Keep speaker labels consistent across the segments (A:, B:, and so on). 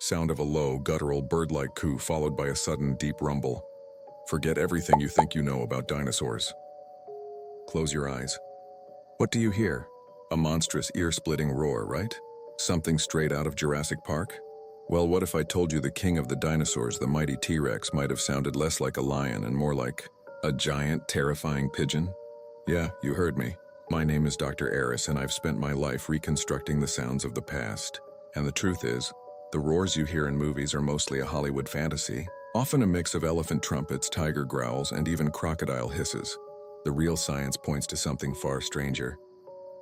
A: sound of a low, guttural, bird-like coo followed by a sudden, deep rumble. Forget everything you think you know about dinosaurs. Close your eyes. What do you hear? A monstrous, ear-splitting roar, right? Something straight out of Jurassic Park? Well, what if I told you the king of the dinosaurs, the mighty T-Rex, might have sounded less like a lion and more like a giant, terrifying pigeon? Yeah, you heard me. My name is Dr. Eris, and I've spent my life reconstructing the sounds of the past. And the truth is, the roars you hear in movies are mostly a Hollywood fantasy, often a mix of elephant trumpets, tiger growls, and even crocodile hisses. The real science points to something far stranger,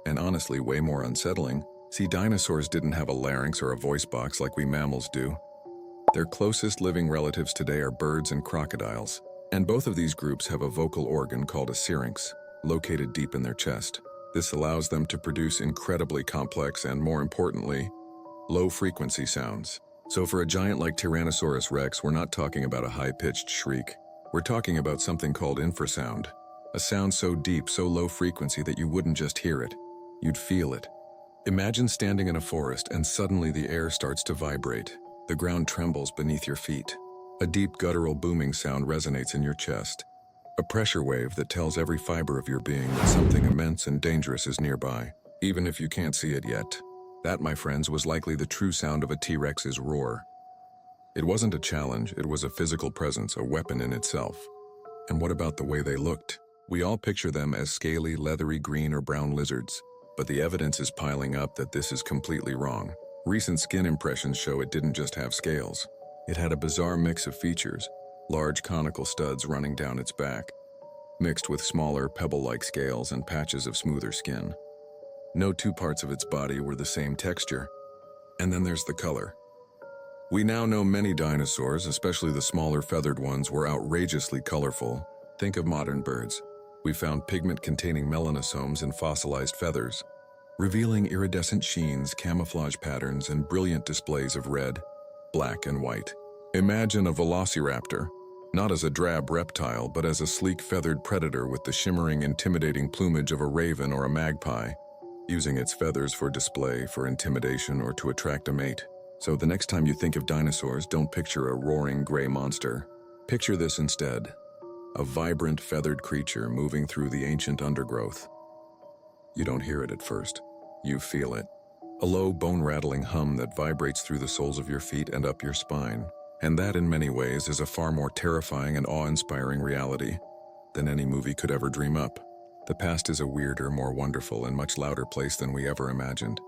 A: and honestly way more unsettling. See, dinosaurs didn't have a larynx or a voice box like we mammals do. Their closest living relatives today are birds and crocodiles, and both of these groups have a vocal organ called a syrinx, located deep in their chest. This allows them to produce incredibly complex and, more importantly, low-frequency sounds. So for a giant like Tyrannosaurus rex, we're not talking about a high-pitched shriek. We're talking about something called infrasound, a sound so deep, so low frequency that you wouldn't just hear it, you'd feel it. Imagine standing in a forest and suddenly the air starts to vibrate. The ground trembles beneath your feet. A deep guttural booming sound resonates in your chest. A pressure wave that tells every fiber of your being that something immense and dangerous is nearby, even if you can't see it yet. That, my friends, was likely the true sound of a T-Rex's roar. It wasn't a challenge, it was a physical presence, a weapon in itself. And what about the way they looked? We all picture them as scaly, leathery green or brown lizards, but the evidence is piling up that this is completely wrong. Recent skin impressions show it didn't just have scales. It had a bizarre mix of features, large conical studs running down its back, mixed with smaller pebble-like scales and patches of smoother skin. No two parts of its body were the same texture. And then there's the color. We now know many dinosaurs, especially the smaller feathered ones, were outrageously colorful. Think of modern birds. We found pigment-containing melanosomes in fossilized feathers, revealing iridescent sheens, camouflage patterns, and brilliant displays of red, black, and white. Imagine a velociraptor, not as a drab reptile, but as a sleek feathered predator with the shimmering, intimidating plumage of a raven or a magpie, using its feathers for display, for intimidation, or to attract a mate. So the next time you think of dinosaurs, don't picture a roaring gray monster. Picture this instead: a vibrant feathered creature moving through the ancient undergrowth. You don't hear it at first. You feel it. A low, bone-rattling hum that vibrates through the soles of your feet and up your spine. And that, in many ways, is a far more terrifying and awe-inspiring reality than any movie could ever dream up. The past is a weirder, more wonderful, and much louder place than we ever imagined.